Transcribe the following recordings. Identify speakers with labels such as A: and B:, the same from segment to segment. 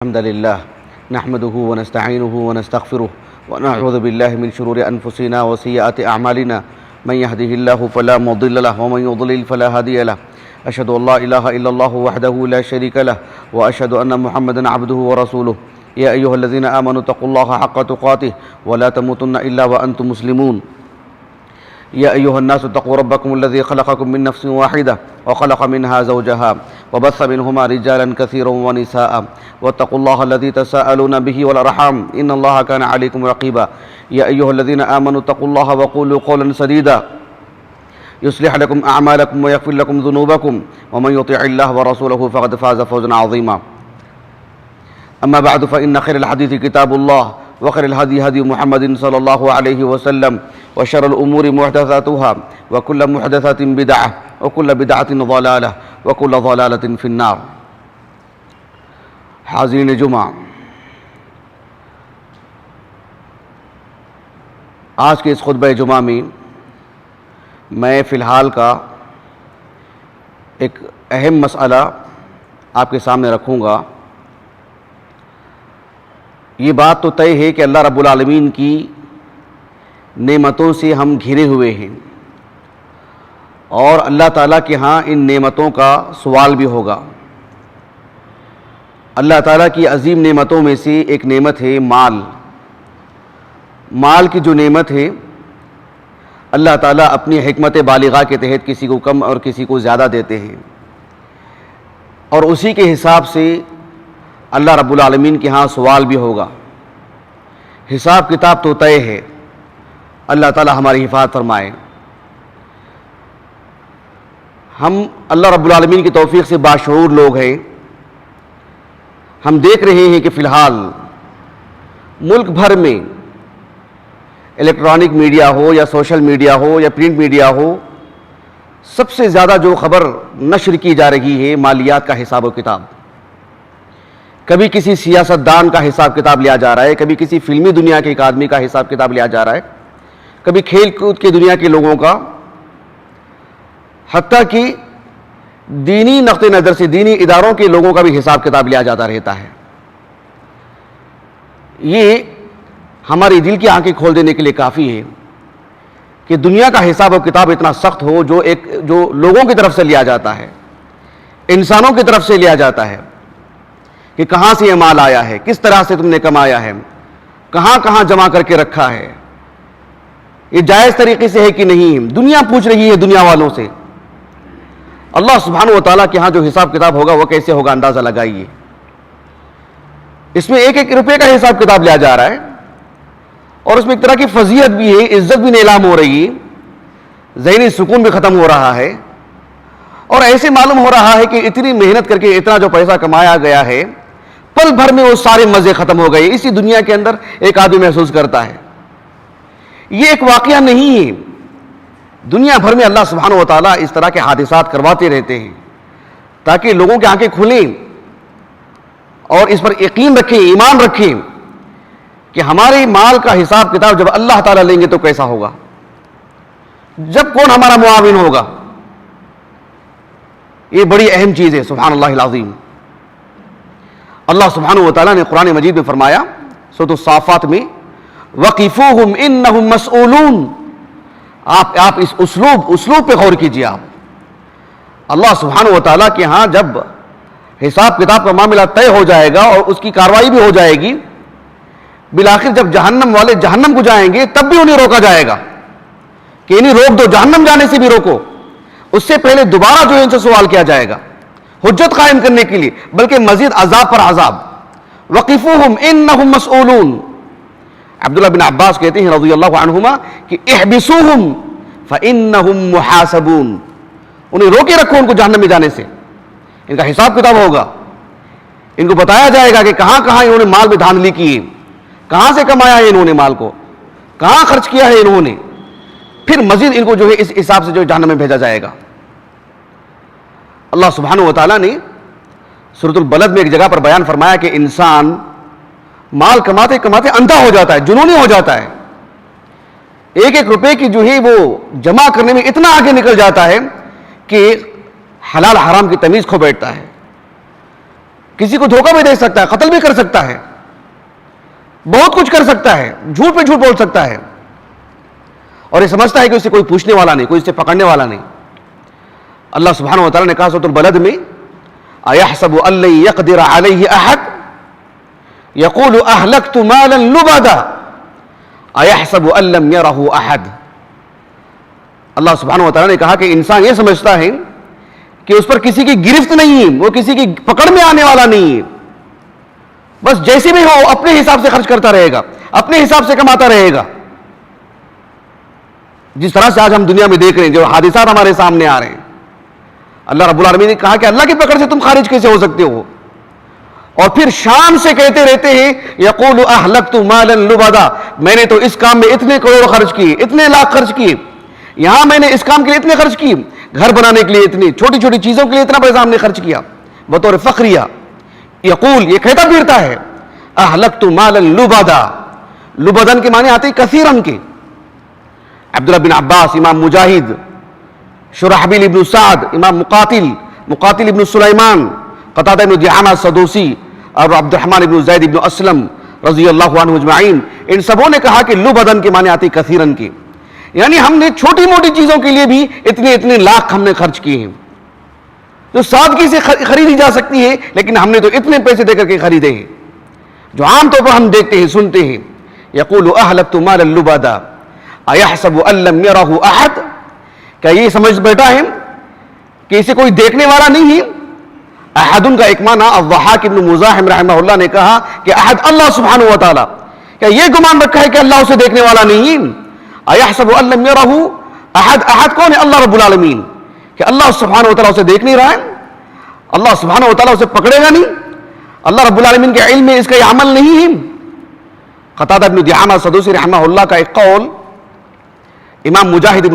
A: الحمد لله نحمده ونستعينه ونستغفره ونعوذ بالله من شرور أنفسنا وسيئات أعمالنا من يهده الله فلا مضل له ومن يضلل فلا هادي له أشهد أن لا إله إلا الله وحده لا شريك له وأشهد أن محمدا عبده ورسوله يا أيها الذين آمنوا اتقوا الله حق تقاته ولا تموتن إلا وأنتم مسلمون يا أيها الناس اتقوا ربكم الذي خلقكم من نفس واحدة وخلق منها زوجها وبث منهما رجالا كثيرا ونساء واتقوا الله الذي تساءلون به والأرحام إن الله كان عليكم رقيبا يا أيها الذين آمنوا اتقوا الله وقولوا قولا سديدا يصلح لكم أعمالكم ويغفر لكم ذنوبكم ومن يطع الله ورسوله فقد فاز فوزا عظيما أما بعد فإن خير الحديث كتاب الله وخير الهدي هدي محمد صلى الله عليه وسلم وشر الأمور محدثاتها وكل محدثة بدعة وكل بدعة ضلالة وكل ضلالة في النار. حاضرین جمعہ، آج کے اس خطبہ جمعہ میں میں فی الحال کا ایک اہم مسئلہ آپ کے سامنے رکھوں گا. یہ بات تو طے ہے کہ اللہ رب العالمین کی نعمتوں سے ہم گھرے ہوئے ہیں اور اللہ تعالیٰ کے ہاں ان نعمتوں کا سوال بھی ہوگا. اللہ تعالیٰ کی عظیم نعمتوں میں سے ایک نعمت ہے مال. مال کی جو نعمت ہے اللہ تعالیٰ اپنی حکمت بالغہ کے تحت کسی کو کم اور کسی کو زیادہ دیتے ہیں اور اسی کے حساب سے اللہ رب العالمین کے ہاں سوال بھی ہوگا. حساب کتاب تو طے ہے. اللہ تعالیٰ ہماری حفاظت فرمائے. ہم اللہ رب العالمین کی توفیق سے باشعور لوگ ہیں. ہم دیکھ رہے ہیں کہ فی الحال ملک بھر میں الیکٹرانک میڈیا ہو یا سوشل میڈیا ہو یا پرنٹ میڈیا ہو، سب سے زیادہ جو خبر نشر کی جا رہی ہے مالیات کا حساب و کتاب. کبھی کسی سیاستدان کا حساب کتاب لیا جا رہا ہے، کبھی کسی فلمی دنیا کے ایک آدمی کا حساب کتاب لیا جا رہا ہے، کبھی کھیل کود کی دنیا کے لوگوں کا، حتیٰ کہ دینی نقطہ نظر سے دینی اداروں کے لوگوں کا بھی حساب کتاب لیا جاتا رہتا ہے. یہ ہماری دل کی آنکھیں کھول دینے کے لیے کافی ہے کہ دنیا کا حساب و کتاب اتنا سخت ہو جو لوگوں کی طرف سے لیا جاتا ہے، انسانوں کی طرف سے لیا جاتا ہے کہ کہاں سے یہ مال آیا ہے، کس طرح سے تم نے کمایا ہے، کہاں کہاں جمع کر کے رکھا ہے، یہ جائز طریقے سے ہے کہ نہیں. دنیا پوچھ رہی ہے دنیا والوں سے. اللہ سبحانہ و تعالیٰ کے ہاں جو حساب کتاب ہوگا وہ کیسے ہوگا اندازہ لگائیے. اس میں ایک ایک روپے کا حساب کتاب لیا جا رہا ہے اور اس میں ایک طرح کی فضیلت بھی ہے، عزت بھی نیلام ہو رہی ہے، ذہنی سکون بھی ختم ہو رہا ہے اور ایسے معلوم ہو رہا ہے کہ اتنی محنت کر کے اتنا جو پیسہ کمایا گیا ہے پل بھر میں وہ سارے مزے ختم ہو گئے. اسی دنیا کے اندر ایک آدمی محسوس کرتا ہے. یہ ایک واقعہ نہیں ہے. دنیا بھر میں اللہ سبحانہ و تعالیٰ اس طرح کے حادثات کرواتے رہتے ہیں تاکہ لوگوں کی آنکھیں کھلیں اور اس پر یقین رکھیں، ایمان رکھیں کہ ہمارے مال کا حساب کتاب جب اللہ تعالیٰ لیں گے تو کیسا ہوگا، جب کون ہمارا معاون ہوگا. یہ بڑی اہم چیز ہے. سبحان اللہ العظیم. اللہ سبحانہ و تعالیٰ نے قرآن مجید میں فرمایا سورۃ الصافات میں وَقِفُوهُمْ إِنَّهُمْ مَسْئُولُونَ. آپ اس اسلوب پہ غور کیجیے. آپ اللہ سبحانہ و تعالیٰ کے ہاں جب حساب کتاب کا معاملہ طے ہو جائے گا اور اس کی کارروائی بھی ہو جائے گی، بالآخر جب جہنم والے جہنم کو جائیں گے تب بھی انہیں روکا جائے گا کہ انہیں روک دو، جہنم جانے سے بھی روکو. اس سے پہلے دوبارہ جو ان سے سوال کیا جائے گا حجت قائم کرنے کے لیے، بلکہ مزید عذاب پر عذاب. وَقِفُوهُمْ إِنَّهُمْ مَسْئُولُونَ. عبداللہ بن عباس کہتے ہیں رضی اللہ عنہما کہ احبسوہم فإنہم محاسبون. انہیں روکے رکھو ان کو جہنم میں جانے سے، ان کا حساب کتاب ہوگا. ان کو بتایا جائے گا کہ کہاں کہاں انہوں نے مال میں دھاندلی کی ہے، کہاں سے کمایا ہے انہوں نے مال کو، کہاں خرچ کیا ہے انہوں نے. پھر مزید ان کو جو ہے اس حساب سے جو جہنم میں بھیجا جائے گا. اللہ سبحانہ و تعالیٰ نے سورۃ البلد میں ایک جگہ پر بیان فرمایا کہ انسان مال کماتے کماتے اندھا ہو جاتا ہے، جنونی ہو جاتا ہے. ایک ایک روپے کی جو ہے وہ جمع کرنے میں اتنا آگے نکل جاتا ہے کہ حلال حرام کی تمیز کھو بیٹھتا ہے. کسی کو دھوکہ بھی دے سکتا ہے, قتل بھی کر سکتا ہے, بہت کچھ کر سکتا ہے, جھوٹ پہ جھوٹ بول سکتا ہے, اور یہ سمجھتا ہے کہ اسے کوئی پوچھنے والا نہیں, کوئی اسے پکڑنے والا نہیں. اللہ سبحانہ و تعالیٰ نے کہا سورۃ البلد میں, أَيَحْسَبُ أَن لَّن يَقْدِرَ عَلَيْهِ أَحَدٌ يَقُولُ أَهْلَكْتُ مَالًا لُبَدًا أَيَحْسَبُ أَن لَّمْ يَرَهُ أَحَدٌ. اللہ سبحانہ و تعالیٰ نے کہا کہ انسان یہ سمجھتا ہے کہ اس پر کسی کی گرفت نہیں ہے, وہ کسی کی پکڑ میں آنے والا نہیں ہے, بس جیسے بھی ہو اپنے حساب سے خرچ کرتا رہے گا, اپنے حساب سے کماتا رہے گا. جس طرح سے آج ہم دنیا میں دیکھ رہے ہیں, جو حادثات ہمارے سامنے آ رہے ہیں, اللہ رب العالمین نے کہا کہ اللہ کی پکڑ سے تم خارج کیسے ہو سکتے ہو, اور پھر شان سے کہتے رہتے ہیں یقول اہلکت مالا لبدا, میں نے تو اس کام میں اتنے کروڑ خرچ کیے, اتنے لاکھ خرچ کیے, یہاں میں نے اس کام کے لیے اتنے خرچ کیے, گھر بنانے کے لیے اتنی چھوٹی چھوٹی چیزوں کے لیے اتنا پیسہ ہم نے خرچ کیا, بطور فخریہ. یقول, یہ کہتا پھرتا ہے, اہلکت مالا لبدا, لبدن کے معنی آتے ہیں کثیرن کے. عبداللہ بن عباس, امام مجاہد, شرحبیل ابن سعد, امام مقاتل ابن سلیمان, قتادہ ابن دعامہ السدوسی, اور عبد الرحمن ابن زید ابن اسلم رضی اللہ عنہ اجمعین, ان سبوں نے کہا کہ لبدن کے معنی آتے کثیرن کے, یعنی ہم نے چھوٹی موٹی چیزوں کے لیے بھی اتنے لاکھ ہم نے خرچ کیے ہیں, جو سادگی سے خریدی جا سکتی ہے, لیکن ہم نے تو اتنے پیسے دے کر کے خریدے ہیں, جو عام طور پر ہم دیکھتے ہیں, سنتے ہیں. یقول اہلکت مالا لبدا ایحسب ان لم یرہ احد, کیا یہ سمجھ بیٹھا ہے کہ اسے کوئی دیکھنے والا نہیں ہے. احدن کا ایک معنی الضحاک ابن مزاحم رحمہ اللہ نے کہا کہ احد اللہ سبحانہ و تعالی, کیا یہ گمان رکھا ہے کہ اللہ اسے دیکھنے والا نہیں ہے. ایحسب ان لم یرہ احد, احد کون ہے؟ اللہ رب العالمین, کہ اللہ سبحانہ و تعالی اسے دیکھ نہیں رہا ہے, اللہ سبحانہ و تعالی اسے پکڑے گا نہیں, اللہ رب العالمین کے علم میں اس کا یہ عمل نہیں ہے. قتادہ ابن دعامہ السدوسی رحمہ اللہ کا ایک قول امام مجاہد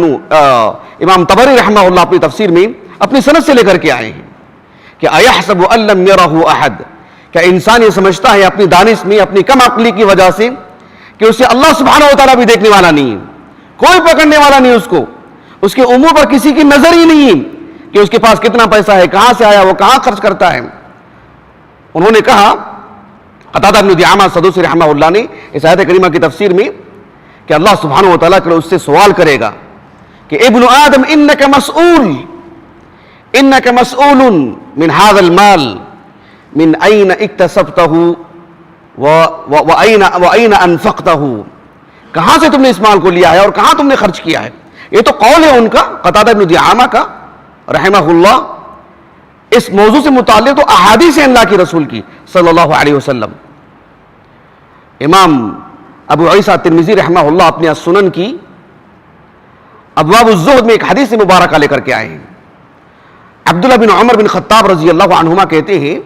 A: امام طبری رحمہ اللہ اپنی تفسیر میں اپنی سند سے لے کر کے آئے ہیں کہ ایحسب ان لم یرہ احد, کیا انسان یہ سمجھتا ہے اپنی دانش میں, اپنی کم عقلی کی وجہ سے, کہ اسے اللہ سبحانہ و تعالیٰ بھی دیکھنے والا نہیں ہے, کوئی پکڑنے والا نہیں اس کو, اس کے امور پر کسی کی نظر ہی نہیں ہے کہ اس کے پاس کتنا پیسہ ہے, کہاں سے آیا, وہ کہاں خرچ کرتا ہے. انہوں نے کہا, قتادہ بن دعامہ السدوسی رحمہ اللہ نے اس آیت کریمہ کی تفسیر میں, کہ اللہ سبحانہ و تعالیٰ اس سے سوال کرے گا کہ ابن آدم انک مسئول من هذا المال من این اکتسبتہ وَأَيْنَ أَنفَقْتَهُ, کہاں سے تم نے اس مال کو لیا ہے اور کہاں تم نے خرچ کیا ہے. یہ تو قول ہے ان کا, قتادہ بن دعامہ کا رحمہ اللہ. اس موضوع سے متعلق تو احادیث ہیں اللہ کی رسول کی صلی اللہ علیہ وسلم. امام ابو عیسیٰ ترمذی رحمہ اللہ اپنے السنن کی ابواب الزہد میں ایک حدیث مبارکہ لے کر کے آئے ہیں. عبداللہ بن عمر بن خطاب رضی اللہ عنہما کہتے ہیں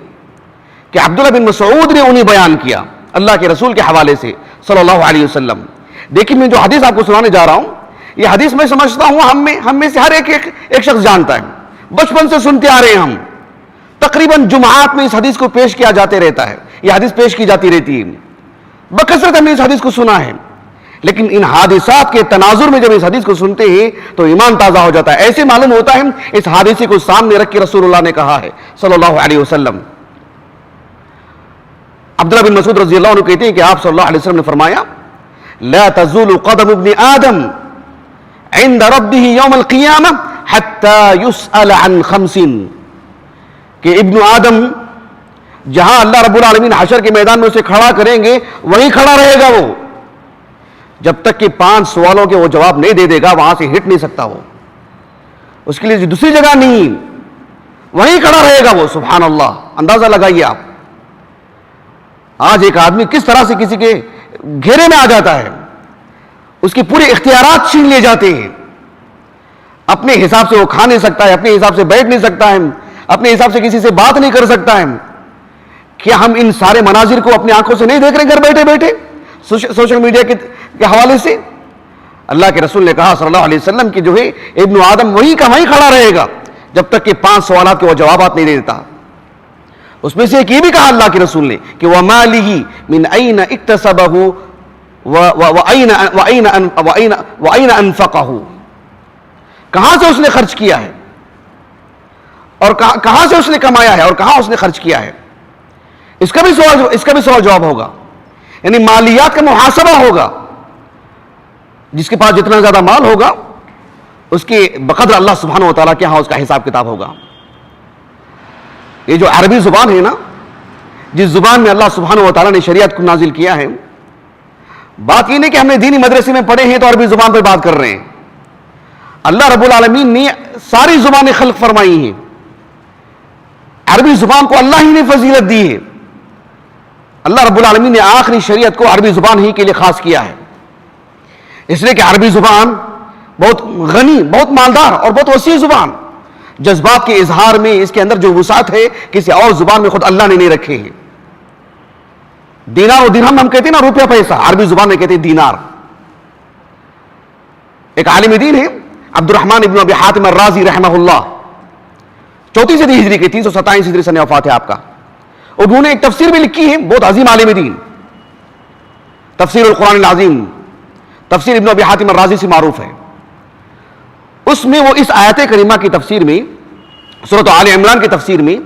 A: کہ عبداللہ بن مسعود نے انہیں بیان کیا اللہ کے رسول کے حوالے سے صلی اللہ علیہ وسلم. دیکھیں میں جو حدیث آپ کو سنانے جا رہا ہوں, یہ حدیث میں سمجھتا ہوں ہم میں سے ہر ایک شخص جانتا ہے, بچپن سے سنتے آ رہے ہیں ہم, تقریباً جمعات میں اس حدیث کو پیش کیا جاتے رہتا ہے, یہ حدیث پیش کی جاتی رہتی ہے, بکثرت ہم نے اس حدیث کو سنا ہے. لیکن ان حادثات کے تناظر میں جب اس حدیث کو سنتے ہیں تو ایمان تازہ ہو جاتا ہے. ایسے معلوم ہوتا ہے اس حادثے کو سامنے رکھ کے رسول اللہ نے کہا ہے صلی اللہ علیہ وسلم. عبداللہ بن مسعود رضی اللہ عنہ کہتے ہیں کہ آپ صلی اللہ علیہ وسلم نے فرمایا, لا تزول قدم ابن آدم عند ربه یوم القیامہ حتی یسأل عن 5, کہ ابن آدم جہاں اللہ رب العالمین حشر کے میدان میں اسے کھڑا کریں گے وہیں کھڑا رہے گا وہ, جب تک کہ 5 سوالوں کے وہ جواب نہیں دے دے گا, وہاں سے ہٹ نہیں سکتا وہ, اس کے لیے دوسری جگہ نہیں, وہیں کھڑا رہے گا وہ. سبحان اللہ, اندازہ لگائیے آپ, آج ایک آدمی کس طرح سے کسی کے گھیرے میں آ جاتا ہے, اس کے پورے اختیارات چھین لیے جاتے ہیں, اپنے حساب سے وہ کھا نہیں سکتا ہے, اپنے حساب سے بیٹھ نہیں سکتا ہے, اپنے حساب سے کسی سے بات نہیں کر سکتا ہے. کیا ہم ان سارے مناظر کو اپنی آنکھوں سے نہیں دیکھ رہے گھر بیٹھے بیٹھے سوشل میڈیا کے حوالے سے؟ اللہ کے رسول نے کہا صلی اللہ علیہ وسلم کہ جو ہے ابن آدم وہیں کا وہیں کھڑا رہے گا جب تک کہ 5 سوالات کے وہ جوابات نہیں دیتا. اس میں سے ایک یہ بھی کہا اللہ کے رسول نے کہ وَمَالِهِ مِنْ أَيْنَ اِكْتَسَبَهُ وَأَيْنَ أَنفَقَهُ, کہاں سے اس نے خرچ کیا ہے اور کہاں سے اس نے کمایا ہے اور کہاں اس نے خرچ کیا ہے. اس کا بھی سوال جواب ہوگا، یعنی مالیات کا محاسبہ ہوگا. جس کے پاس جتنا زیادہ مال ہوگا اس کے بقدر اللہ سبحانہ و تعالیٰ کے ہاں اس کا حساب کتاب ہوگا. یہ جو عربی زبان ہے نا، جس زبان میں اللہ سبحانہ و تعالیٰ نے شریعت کو نازل کیا ہے، بات یہ نہیں کہ ہم نے دینی مدرسے میں پڑھے ہیں تو عربی زبان پہ بات کر رہے ہیں. اللہ رب العالمین نے ساری زبانیں خلق فرمائی ہیں، عربی زبان کو اللہ ہی نے فضیلت دی ہے. اللہ رب العالمین نے آخری شریعت کو عربی زبان ہی کے لیے خاص کیا ہے، اس لیے کہ عربی زبان بہت غنی، بہت مالدار اور بہت وسیع زبان. جذبات کے اظہار میں اس کے اندر جو وسعت ہے کسی اور زبان میں خود اللہ نے نہیں رکھے ہیں. دینار و درہم ہم کہتے ہیں نا، روپیہ پیسہ، عربی زبان میں کہتے ہیں دینار. ایک عالم دین ہے عبد الرحمن ابن ابی حاتم الرازی رحمہ اللہ، 34 صدی ہجری کے 327 ہجری سن وفات ہے آپ کا. انہوں نے ایک تفسیر بھی لکھی ہے، بہت عظیم عالم دین، تفسیر القرآن العظیم، تفسیر ابن ابی حاتم الرازی سے معروف ہے. اس میں وہ اس آیت کریمہ کی تفسیر میں، سورۃ آل عمران کی تفسیر میں،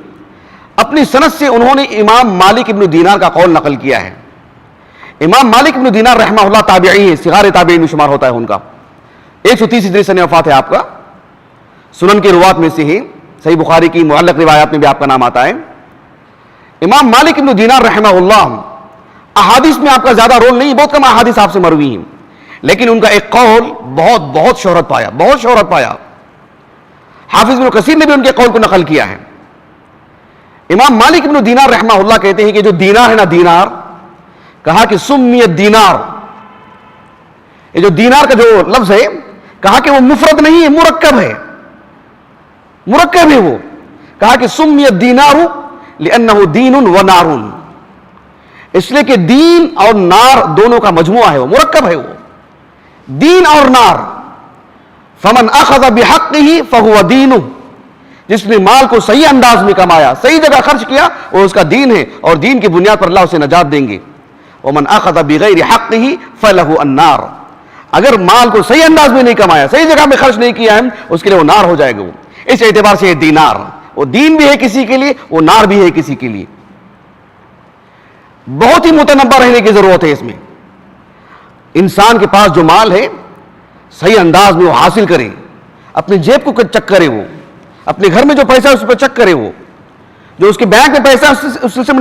A: اپنی سند سے انہوں نے امام مالک ابن دینار کا قول نقل کیا ہے. امام مالک ابن دینار رحمہ اللہ تابعی ہے، صغار تابعین میں شمار ہوتا ہے ان کا. 130 ہجری سن وفات ہے آپ کا. سنن کے روات میں سے ہے، صحیح بخاری کی معلق روایات میں بھی آپ کا نام آتا ہے. امام مالک ابن دینار رحمہ اللہ، احادیث میں آپ کا زیادہ رول نہیں، بہت کم احادیث آپ سے مروی ہیں، لیکن ان کا ایک قول بہت شہرت پایا. حافظ ابن کثیر نے بھی ان کے قول کو نقل کیا ہے. امام مالک ابن دینار رحمہ اللہ کہتے ہیں کہ جو دینار ہے نا، دینار کہا کہ سمیت دینار، یہ جو دینار کا جو لفظ ہے کہا کہ وہ مفرد نہیں ہے، مرکب ہے وہ. کہا کہ سمیت دینار لأنہ دین و نار، اس لیے کہ دین اور نار دونوں کا مجموعہ ہے، وہ مرکب ہے، وہ دین اور نار. فمن اخذ بحقہ فہو دینہ، جس نے مال کو صحیح انداز میں کمایا، صحیح جگہ خرچ کیا، وہ اس کا دین ہے، اور دین کی بنیاد پر اللہ اسے نجات دیں گے. ومن اخذ بغیر حقہ فلہ النار، اگر مال کو صحیح انداز میں نہیں کمایا، صحیح جگہ میں خرچ نہیں کیا ہے، اس کے لیے وہ نار ہو جائے گا. وہ اس اعتبار سے یہ دینار، وہ دین بھی ہے کسی کے لیے، وہ نار بھی ہے کسی کے لیے. بہت ہی متنبہ رہنے کی ضرورت ہے اس میں. انسان کے پاس جو مال ہے صحیح انداز میں وہ حاصل کرے، اپنی جیب کو چیک کرے، وہ اپنے گھر میں جو پیسہ ہے اس پہ چیک کرے، وہ جو اس کے بینک میں پیسہ ہے اس سے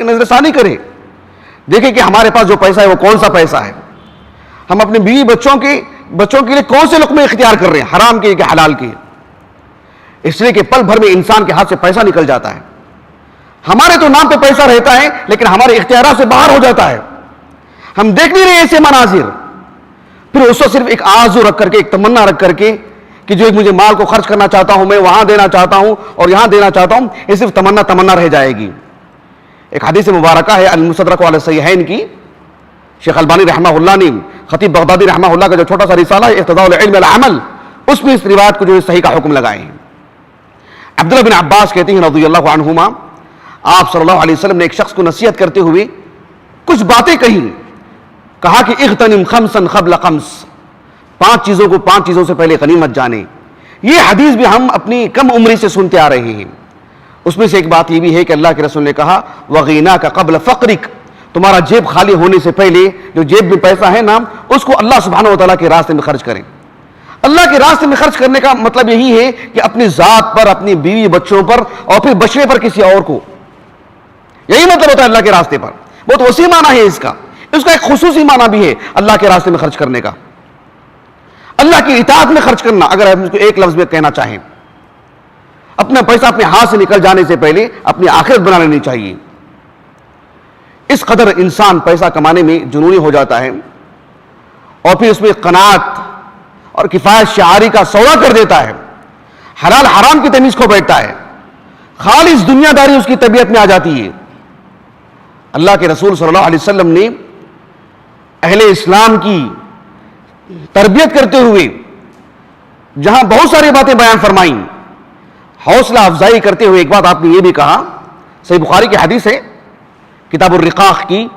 A: نظر ثانی کرے، دیکھیں کہ ہمارے پاس جو پیسہ ہے وہ کون سا پیسہ ہے، ہم اپنے بیوی بچوں کے لیے کون سے لقمے اختیار کر رہے ہیں، حرام کے کہ حلال کے. اس لیے کہ پل بھر میں انسان کے ہاتھ سے پیسہ نکل جاتا ہے. ہمارے تو نام پہ پیسہ رہتا ہے لیکن ہمارے اختیارات سے باہر ہو جاتا ہے. ہم دیکھ نہیں رہے ایسے مناظر، پھر اس کو صرف ایک آرزو رکھ کر کے، ایک تمنا رکھ کر کے کہ جو مجھے مال کو خرچ کرنا چاہتا ہوں، میں وہاں دینا چاہتا ہوں اور یہاں دینا چاہتا ہوں، یہ صرف تمنا رہ جائے گی. ایک حدیث مبارکہ ہے المستدرک علی الصحیحین کی، شیخ البانی رحمہ اللہ نے خطیب بغدادی رحمہ اللہ کا جو چھوٹا سا رسالہ ہے اقتضاء العلم والعمل، اس میں اس روایت کو جو صحیح کا حکم لگائے ہیں. عبداللہ بن عباس کہتے ہیں رضی اللہ عنہما، آپ صلی اللہ علیہ وسلم نے ایک شخص کو نصیحت کرتے ہوئے کچھ باتیں کہا کہ اغتنم خمسا قبل خمس، 5 چیزوں سے پہلے غنیمت جانے. یہ حدیث بھی ہم اپنی کم عمری سے سنتے آ رہے ہیں. اس میں سے ایک بات یہ بھی ہے کہ اللہ کے رسول نے کہا وَغِنَاكَ قَبْلَ فَقْرِكَ، تمہارا جیب خالی ہونے سے پہلے جو جیب میں پیسہ ہے نا، اس کو اللہ سبحانہ و تعالیٰ کے راستے میں خرچ کریں. اللہ کے راستے میں خرچ کرنے کا مطلب یہی ہے کہ اپنی ذات پر، اپنی بیوی بچوں پر، اور پھر بچنے پر کسی اور کو، یہی مطلب ہوتا ہے اللہ کے راستے پر. بہت وسیع معنی ہے اس کا ایک خصوصی معنی بھی ہے اللہ کے راستے میں خرچ کرنے کا، اللہ کی اطاعت میں خرچ کرنا. اگر ہم اس کو ایک لفظ میں کہنا چاہیں، اپنا پیسہ اپنے ہاتھ سے نکل جانے سے پہلے اپنی آخرت بنا لینی چاہیے. اس قدر انسان پیسہ کمانے میں جنونی ہو جاتا ہے اور پھر اس میں قناعت اور کفایت شعاری کا سودا کر دیتا ہے، حلال حرام کی تمیز کھو بیٹھتا ہے، خالص دنیا داری اس کی طبیعت میں آ جاتی ہے. اللہ کے رسول صلی اللہ علیہ وسلم نے اہل اسلام کی تربیت کرتے ہوئے جہاں بہت ساری باتیں بیان فرمائیں، حوصلہ افزائی کرتے ہوئے ایک بات آپ نے یہ بھی کہا، صحیح بخاری کی حدیث ہے کتاب الرقاق کی،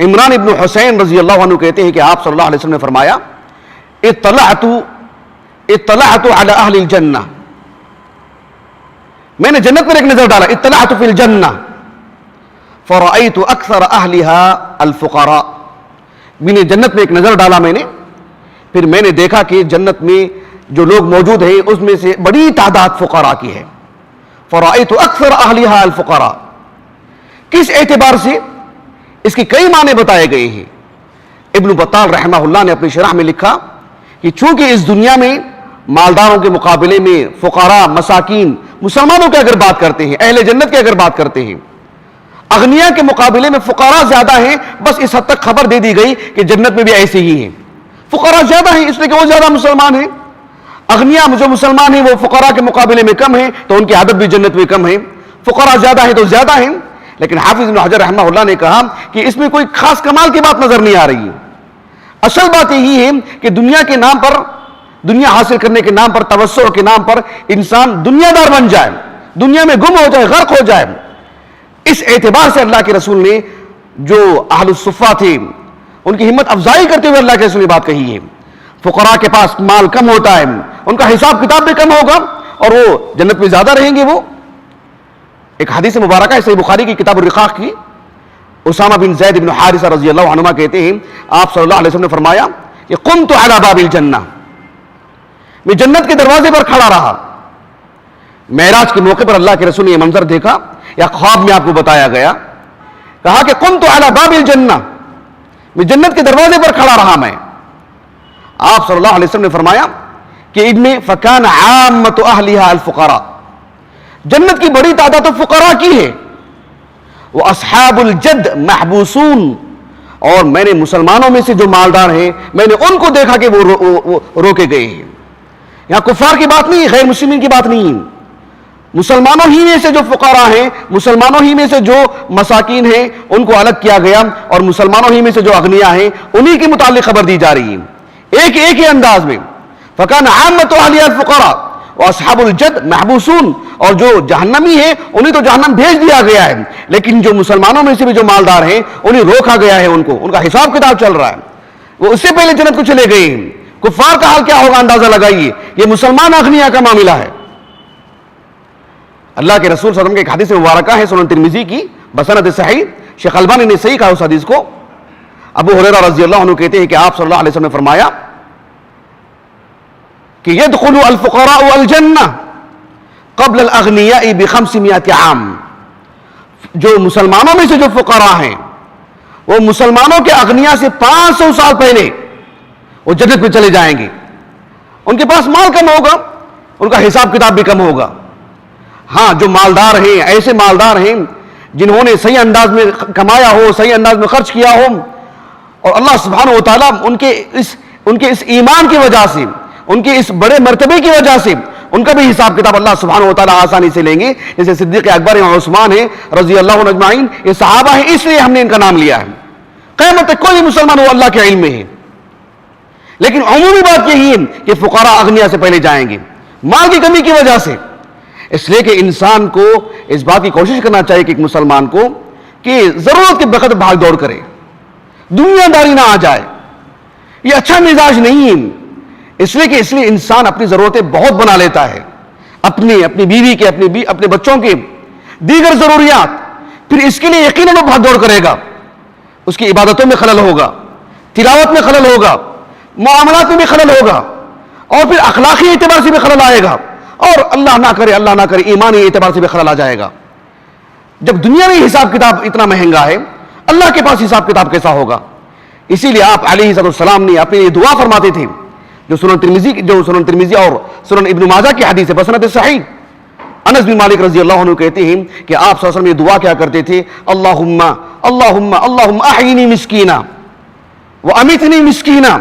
A: عمران ابن حسین رضی اللہ عنہ کہتے ہیں کہ آپ صلی اللہ علیہ وسلم نے فرمایا اطلعت علی اہل الجنہ، میں نے جنت پر ایک نظر ڈالا، اطلعت فی الجنہ، فرأيت أكثر أهلها الفقراء. میں نے جنت میں ایک نظر ڈالا میں نے، پھر میں نے دیکھا کہ جنت میں جو لوگ موجود ہیں اس میں سے بڑی تعداد فقراء کی ہے. فرأيت أكثر أهلها الفقراء. کس اعتبار سے؟ اس کی کئی معنی بتائے گئے ہیں. ابن بطال رحمہ اللہ نے اپنی شرح میں لکھا کہ چونکہ اس دنیا میں مالداروں کے مقابلے میں فقراء، مساکین، مسلمانوں کی اگر بات کرتے ہیں، اہل جنت کی اگر بات کرتے ہیں، اغنیاء کے مقابلے میں فقراء زیادہ ہیں، بس اس حد تک خبر دے دی گئی کہ جنت میں بھی ایسے ہی ہیں. فقراء زیادہ ہیں اس لیے کہ وہ زیادہ مسلمان ہیں. اغنیاء جو مسلمان ہیں وہ فقراء کے مقابلے میں کم ہیں تو ان کی عدد بھی جنت میں کم ہے. فقراء زیادہ ہیں تو زیادہ ہیں. لیکن حافظ ابن حجر رحمہ اللہ نے کہا کہ اس میں کوئی خاص کمال کی بات نظر نہیں آ رہی ہے. اصل بات یہی ہے کہ دنیا کے نام پر، دنیا حاصل کرنے کے نام پر، توسع کے نام پر انسان دنیا دار بن جائے، دنیا میں گم ہو جائے، غرق ہو جائے. اس اعتبار سے اللہ کے رسول نے جو اہل الصفہ تھے ان کی ہمت افزائی کرتے ہوئے اللہ کے رسول نے بات کہی ہے. فقراء کے پاس مال کم ہوتا ہے، ان کا حساب کتاب بھی کم ہوگا اور وہ جنت میں زیادہ رہیں گے. وہ ایک حدیث مبارکہ ہے صحیح بخاری کی کتاب الرقاق کی. اسامہ بن زید بن حارثہ رضی اللہ عنہما کہتے ہیں آپ صلی اللہ علیہ وسلم نے فرمایا کہ قمت علی باب الجنہ، میں جنت کے دروازے پر کھڑا رہا. معراج کے موقع پر اللہ کے رسول نے یہ منظر دیکھا یا خواب میں آپ کو بتایا گیا. کہا کہ قمت علی باب الجنہ، میں جنت کے دروازے پر کھڑا رہا. میں آپ صلی اللہ علیہ وسلم نے فرمایا کہ ان میں فکان عامۃ اہلھا الفقراء، جنت کی بڑی تعداد تو فقراء کی ہے. وہ اصحاب الجد محبوسون، اور میں نے مسلمانوں میں سے جو مالدار ہیں میں نے ان کو دیکھا کہ وہ روکے گئے ہیں. یہاں کفار کی بات نہیں، غیر مسلمین کی بات نہیں. مسلمانوں ہی میں سے جو فقراء ہیں، مسلمانوں ہی میں سے جو مساکین ہیں ان کو الگ کیا گیا، اور مسلمانوں ہی میں سے جو اغنیاء ہیں انہی کے متعلق خبر دی جا رہی ہے ایک ہی انداز میں. فکان عامۃ اہلھا الفقراء واصحاب الجد محبوسون، اور جو جہنمی ہیں انہیں تو جہنم بھیج دیا گیا ہے، لیکن جو مسلمانوں میں سے بھی جو مالدار ہیں انہیں روکا گیا ہے، ان کا حساب کتاب چل رہا ہے. وہ اس سے پہلے جنت کو چلے گئے ہیں. کفار کا حال کیا ہوگا اندازہ لگائیے. یہ مسلمان اغنیاء کا معاملہ ہے. اللہ کے رسول صلی اللہ علیہ وسلم کے ایک حدیث مبارکہ ہے سنن ترمذی کی بسند صحیح، شیخ البانی نے صحیح کہا اس حدیث کو. ابو ہریرہ رضی اللہ عنہ کہتے ہیں کہ آپ صلی اللہ علیہ وسلم نے فرمایا کہ يدخل الفقراء الجنہ قبل الاغنیاء ب500 عام. جو مسلمانوں میں سے جو فقراء ہیں وہ مسلمانوں کے اغنیاء سے 500 سال پہلے وہ جنت میں چلے جائیں گے. ان کے پاس مال کم ہوگا، ان کا حساب کتاب بھی کم ہوگا. ہاں جو مالدار ہیں، ایسے مالدار ہیں جنہوں نے صحیح انداز میں کمایا ہو، صحیح انداز میں خرچ کیا ہو، اور اللہ سبحانہ و تعالیٰ ان کے اس ایمان کی وجہ سے، ان کے اس بڑے مرتبے کی وجہ سے ان کا بھی حساب کتاب اللہ سبحانہ و تعالیٰ آسانی سے لیں گے. جیسے صدیق اکبر اور عثمان ہیں رضی اللہ عنہ اجمعین، یہ صحابہ ہیں اس لیے ہم نے ان کا نام لیا ہے. قیامت تک کوئی مسلمان وہ اللہ کے علم میں ہے. لیکن عمومی بات یہی ہے کہ فقراء اغنیاء سے پہلے جائیں گے مال کی کمی کی وجہ سے. اس لیے کہ انسان کو اس بات کی کوشش کرنا چاہیے کہ ایک مسلمان کو کہ ضرورت کے وقت بھاگ دوڑ کرے، دنیا داری نہ آ جائے. یہ اچھا مزاج نہیں ہے. اس لیے انسان اپنی ضرورتیں بہت بنا لیتا ہے، اپنی بیوی کے، اپنے بچوں کے، دیگر ضروریات. پھر اس کے لیے یقیناً وہ بھاگ دوڑ کرے گا. اس کی عبادتوں میں خلل ہوگا، تلاوت میں خلل ہوگا، معاملات میں بھی خلل ہوگا، اور پھر اخلاقی اعتبار سے بھی خلل آئے گا، اور اللہ نہ کرے ایمانی اعتبار سے بھی خلل آ جائے گا. جب دنیا میں حساب کتاب اتنا مہنگا ہے، اللہ کے پاس حساب کتاب کیسا ہوگا؟ اسی لیے آپ علیہ السلام نے اپنے یہ دعا فرماتے تھے جو سنن ترمذی اور سنن ابن ماجہ کی حدیث ہے بسند صحیح. انس بن مالک رضی اللہ عنہ کہتے ہیں کہ آپ صلی اللہ علیہ وسلم یہ دعا کیا کرتے تھے، اللہم احینی مسکینا وامیتنی مسکینا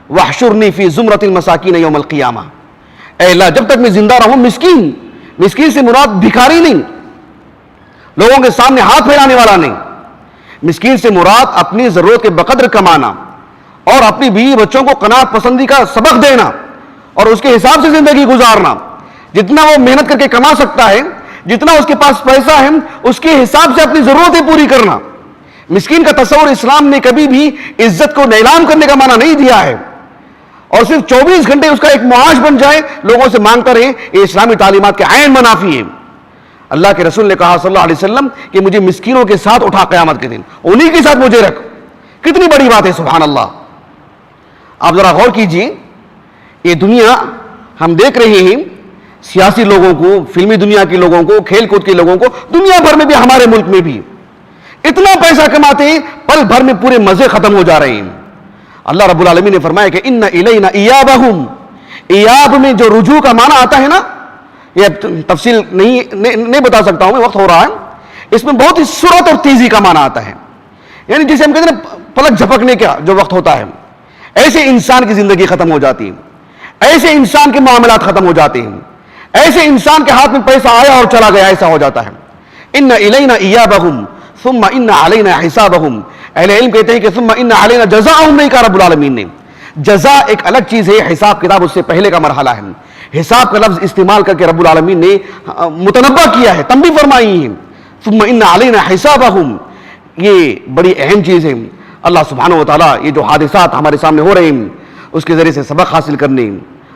A: واحشرنی فی زمرۃ المساکین یوم القیامہ. اے اللہ جب تک میں زندہ رہوں مسکین سے مراد بھکاری نہیں، لوگوں کے سامنے ہاتھ پھیلانے والا نہیں. مسکین سے مراد اپنی ضرورت کے بقدر کمانا اور اپنی بیوی بچوں کو قناعت پسندی کا سبق دینا اور اس کے حساب سے زندگی گزارنا. جتنا وہ محنت کر کے کما سکتا ہے، جتنا اس کے پاس پیسہ ہے، اس کے حساب سے اپنی ضرورتیں پوری کرنا. مسکین کا تصور اسلام نے کبھی بھی عزت کو نیلام کرنے کا معنی نہیں دیا ہے، اور صرف 24 گھنٹے اس کا ایک معاش بن جائے، لوگوں سے مانگتا رہے، یہ اسلامی تعلیمات کے عین منافی ہے. اللہ کے رسول نے کہا صلی اللہ علیہ وسلم کہ مجھے مسکینوں کے ساتھ اٹھا قیامت کے دن، انہی کے ساتھ مجھے رکھ. کتنی بڑی بات ہے، سبحان اللہ. آپ ذرا غور کیجئے، یہ دنیا ہم دیکھ رہے ہیں، سیاسی لوگوں کو، فلمی دنیا کے لوگوں کو، کھیل کود کے لوگوں کو، دنیا بھر میں بھی، ہمارے ملک میں بھی اتنا پیسہ کماتے ہیں، پل بھر میں پورے مزے ختم ہو جا رہے ہیں. اللہ رب العالمین نے فرمایا کہ ان الینا ایابہم، ایاب میں جو رجوع کا معنی آتا ہے نا، یہ تفصیل نہیں بتا سکتا ہوں میں، وقت ہو رہا ہے. اس میں بہت ہی سرعت اور تیزی کا معنی آتا ہے، یعنی جسے ہم کہتے ہیں پلک جھپکنے کا جو وقت ہوتا ہے، ایسے انسان کی زندگی ختم ہو جاتی ہے، ایسے انسان کے معاملات ختم ہو جاتے ہیں، ایسے انسان کے ہاتھ میں پیسہ آیا اور چلا گیا، ایسا ہو جاتا ہے. ان الینا ایابہم ثم ان علینا حسابہم. اہل علم کہتے ہیں کہ ثم ان علینا جزاءہم نہیں کہا رب العالمین نے. جزا ایک الگ چیز ہے، حساب کتاب اس سے پہلے کا مرحلہ ہے. حساب کا لفظ استعمال کر کے رب العالمین نے متنبہ کیا ہے، تنبیہ فرمائی ہے. ثم ان علینا حسابہم، یہ بڑی اہم چیز ہے. اللہ سبحانہ و تعالیٰ یہ جو حادثات ہمارے سامنے ہو رہے ہیں اس کے ذریعے سے سبق حاصل کرنے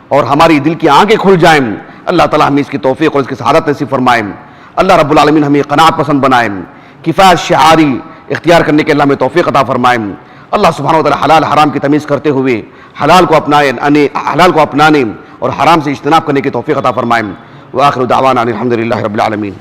A: اور ہماری دل کی آنکھیں کھل جائیں، اللہ تعالیٰ ہمیں اس کی توفیق اور اس کی سعادت نصیب فرمائیں. اللہ رب العالمین ہمیں قناعت پسند بنائیں، کفایت شعاری اختیار کرنے کے اللہ ہمیں توفیق عطا فرمائیں. اللہ سبحانہ و تعالیٰ حلال حرام کی تمیز کرتے ہوئے حلال کو اپنانے اور حرام سے اجتناب کرنے کی توفیق عطا فرمائیں. وآخر دعوانا الحمدللہ رب العالمین.